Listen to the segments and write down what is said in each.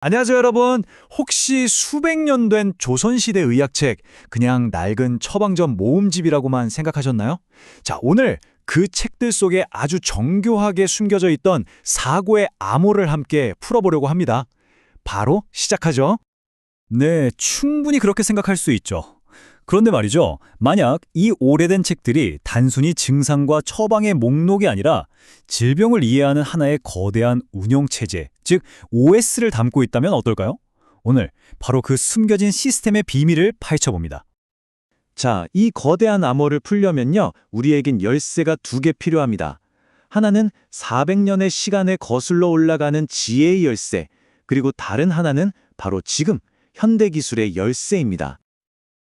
안녕하세요, 여러분. 혹시 수백 년 된 조선시대 의학책, 그냥 낡은 처방전 모음집이라고만 생각하셨나요? 자, 오늘 그 책들 속에 아주 정교하게 숨겨져 있던 사고의 암호를 함께 풀어보려고 합니다. 바로 시작하죠. 네, 충분히 그렇게 생각할 수 있죠. 그런데 말이죠. 만약 이 오래된 책들이 단순히 증상과 처방의 목록이 아니라 질병을 이해하는 하나의 거대한 운영체제, 즉 OS를 담고 있다면 어떨까요? 오늘 바로 그 숨겨진 시스템의 비밀을 파헤쳐봅니다. 자, 이 거대한 암호를 풀려면요, 우리에겐 열쇠가 두 개 필요합니다. 하나는 400년의 시간에 거슬러 올라가는 지혜의 열쇠, 그리고 다른 하나는 바로 지금 현대기술의 열쇠입니다.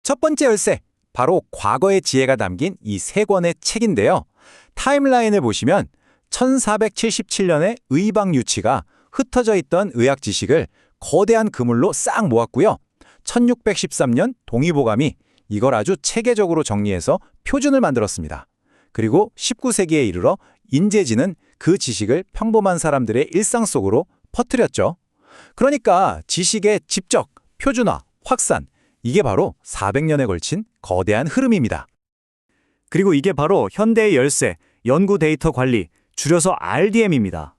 첫 번째 열쇠, 바로 과거의 지혜가 담긴 이 세 권의 책인데요. 타임라인을 보시면 1477년에 의방유치가 흩어져 있던 의학 지식을 거대한 그물로 싹 모았고요. 1613년 동의보감이 이걸 아주 체계적으로 정리해서 표준을 만들었습니다. 그리고 19세기에 이르러 인재진은 그 지식을 평범한 사람들의 일상 속으로 퍼뜨렸죠. 그러니까 지식의 집적, 표준화, 확산, 이게 바로 400년에 걸친 거대한 흐름입니다. 그리고 이게 바로 현대의 열쇠, 연구 데이터 관리, 줄여서 RDM입니다.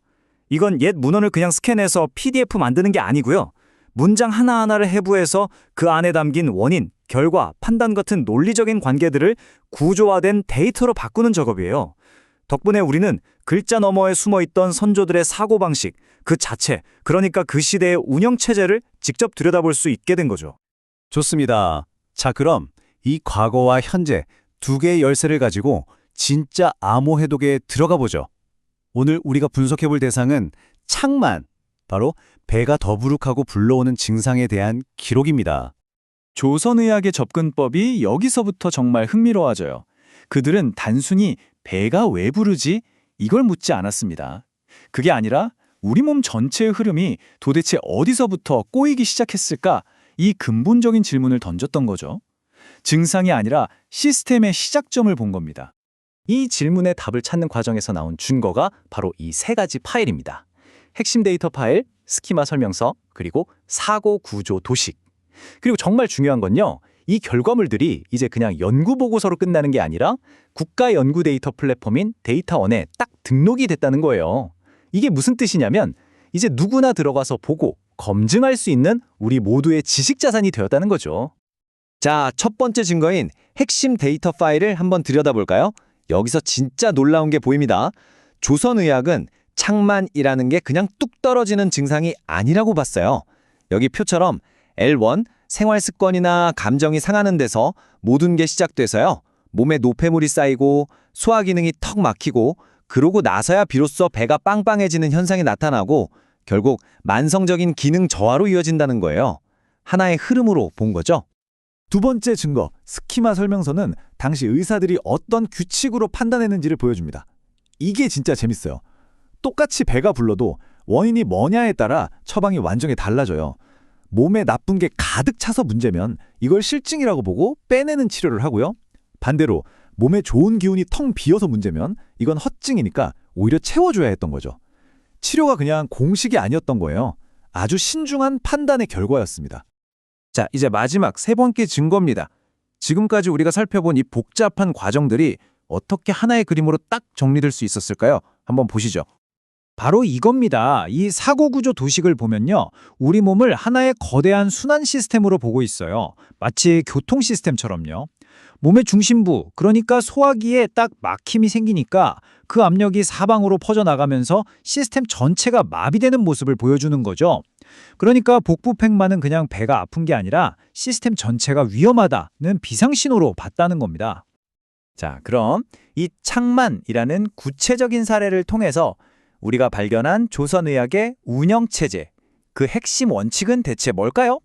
이건 옛 문헌을 그냥 스캔해서 PDF 만드는 게 아니고요. 문장 하나하나를 해부해서 그 안에 담긴 원인, 결과, 판단 같은 논리적인 관계들을 구조화된 데이터로 바꾸는 작업이에요. 덕분에 우리는 글자 너머에 숨어있던 선조들의 사고방식, 그 자체, 그러니까 그 시대의 운영체제를 직접 들여다볼 수 있게 된 거죠. 좋습니다. 자, 그럼 이 과거와 현재 두 개의 열쇠를 가지고 진짜 암호 해독에 들어가 보죠. 오늘 우리가 분석해 볼 대상은 창만, 바로 배가 더부룩하고 불러오는 증상에 대한 기록입니다. 조선의학의 접근법이 여기서부터 정말 흥미로워져요. 그들은 단순히 배가 왜 부르지? 이걸 묻지 않았습니다. 그게 아니라 우리 몸 전체의 흐름이 도대체 어디서부터 꼬이기 시작했을까? 이 근본적인 질문을 던졌던 거죠. 증상이 아니라 시스템의 시작점을 본 겁니다. 이 질문의 답을 찾는 과정에서 나온 준거가 바로 이 세 가지 파일입니다. 핵심 데이터 파일, 스키마 설명서, 그리고 사고 구조 도식. 그리고 정말 중요한 건요, 이 결과물들이 이제 그냥 연구 보고서로 끝나는 게 아니라 국가 연구 데이터 플랫폼인 데이터원에 딱 등록이 됐다는 거예요. 이게 무슨 뜻이냐면 이제 누구나 들어가서 보고 검증할 수 있는 우리 모두의 지식 자산이 되었다는 거죠. 자, 첫 번째 증거인 핵심 데이터 파일을 한번 들여다볼까요? 여기서 진짜 놀라운 게 보입니다. 조선의학은 창만이라는 게 그냥 뚝 떨어지는 증상이 아니라고 봤어요. 여기 표처럼 L1, 생활습관이나 감정이 상하는 데서 모든 게 시작돼서요. 몸에 노폐물이 쌓이고 소화 기능이 턱 막히고 그러고 나서야 비로소 배가 빵빵해지는 현상이 나타나고 결국 만성적인 기능 저하로 이어진다는 거예요. 하나의 흐름으로 본 거죠. 두 번째 증거, 스키마 설명서는 당시 의사들이 어떤 규칙으로 판단했는지를 보여줍니다. 이게 진짜 재밌어요. 똑같이 배가 불러도 원인이 뭐냐에 따라 처방이 완전히 달라져요. 몸에 나쁜 게 가득 차서 문제면 이걸 실증이라고 보고 빼내는 치료를 하고요. 반대로 몸에 좋은 기운이 텅 비어서 문제면 이건 헛증이니까 오히려 채워줘야 했던 거죠. 치료가 그냥 공식이 아니었던 거예요. 아주 신중한 판단의 결과였습니다. 자, 이제 마지막 세 번째 증거입니다. 지금까지 우리가 살펴본 이 복잡한 과정들이 어떻게 하나의 그림으로 딱 정리될 수 있었을까요? 한번 보시죠. 바로 이겁니다. 이 사고구조 도식을 보면요. 우리 몸을 하나의 거대한 순환 시스템으로 보고 있어요. 마치 교통 시스템처럼요. 몸의 중심부, 그러니까 소화기에 딱 막힘이 생기니까 그 압력이 사방으로 퍼져나가면서 시스템 전체가 마비되는 모습을 보여주는 거죠. 그러니까 복부팽만은 그냥 배가 아픈 게 아니라 시스템 전체가 위험하다는 비상신호로 봤다는 겁니다. 자, 그럼 이 창만이라는 구체적인 사례를 통해서 우리가 발견한 조선의학의 운영체제, 그 핵심 원칙은 대체 뭘까요?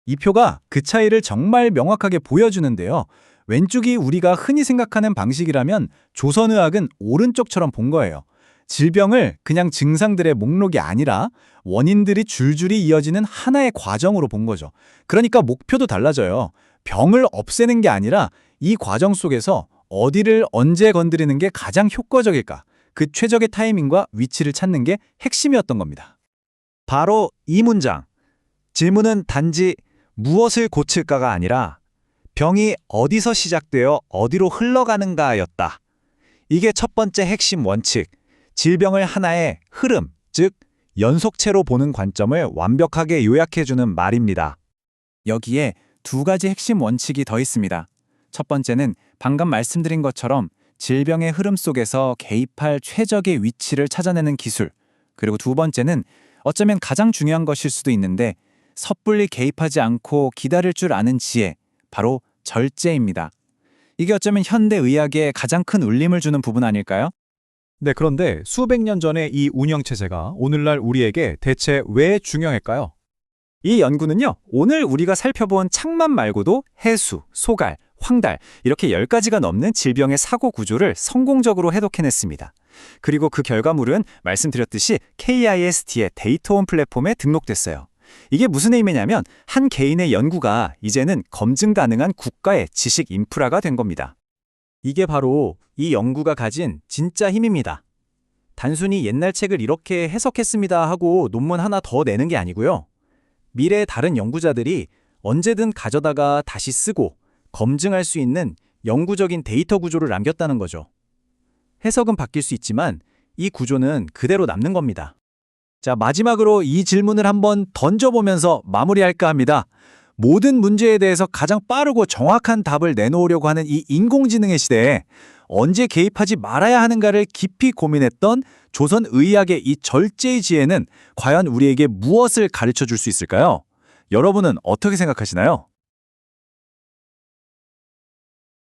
이 표가 그 차이를 정말 명확하게 보여주는데요. 왼쪽이 우리가 흔히 생각하는 방식이라면 조선의학은 오른쪽처럼 본 거예요. 질병을 그냥 증상들의 목록이 아니라 원인들이 줄줄이 이어지는 하나의 과정으로 본 거죠. 그러니까 목표도 달라져요. 병을 없애는 게 아니라 이 과정 속에서 어디를 언제 건드리는 게 가장 효과적일까? 그 최적의 타이밍과 위치를 찾는 게 핵심이었던 겁니다. 바로 이 문장, 질문은 단지 무엇을 고칠까가 아니라 병이 어디서 시작되어 어디로 흘러가는가였다. 이게 첫 번째 핵심 원칙, 질병을 하나의 흐름, 즉 연속체로 보는 관점을 완벽하게 요약해주는 말입니다. 여기에 두 가지 핵심 원칙이 더 있습니다. 첫 번째는 방금 말씀드린 것처럼 질병의 흐름 속에서 개입할 최적의 위치를 찾아내는 기술. 그리고 두 번째는 어쩌면 가장 중요한 것일 수도 있는데 섣불리 개입하지 않고 기다릴 줄 아는 지혜, 바로 절제입니다. 이게 어쩌면 현대 의학에 가장 큰 울림을 주는 부분 아닐까요? 네, 그런데 수백 년 전의 이 운영체제가 오늘날 우리에게 대체 왜 중요할까요? 이 연구는요, 오늘 우리가 살펴본 창만 말고도 해수, 소갈, 황달 이렇게 10가지가 넘는 질병의 사고 구조를 성공적으로 해독해냈습니다. 그리고 그 결과물은 말씀드렸듯이 KIST의 데이터원 플랫폼에 등록됐어요. 이게 무슨 의미냐면 한 개인의 연구가 이제는 검증 가능한 국가의 지식 인프라가 된 겁니다. 이게 바로 이 연구가 가진 진짜 힘입니다. 단순히 옛날 책을 이렇게 해석했습니다 하고 논문 하나 더 내는 게 아니고요. 미래의 다른 연구자들이 언제든 가져다가 다시 쓰고 검증할 수 있는 영구적인 데이터 구조를 남겼다는 거죠. 해석은 바뀔 수 있지만 이 구조는 그대로 남는 겁니다. 자, 마지막으로 이 질문을 한번 던져보면서 마무리할까 합니다. 모든 문제에 대해서 가장 빠르고 정확한 답을 내놓으려고 하는 이 인공지능의 시대에 언제 개입하지 말아야 하는가를 깊이 고민했던 조선 의학의 이 절제의 지혜는 과연 우리에게 무엇을 가르쳐 줄 수 있을까요? 여러분은 어떻게 생각하시나요?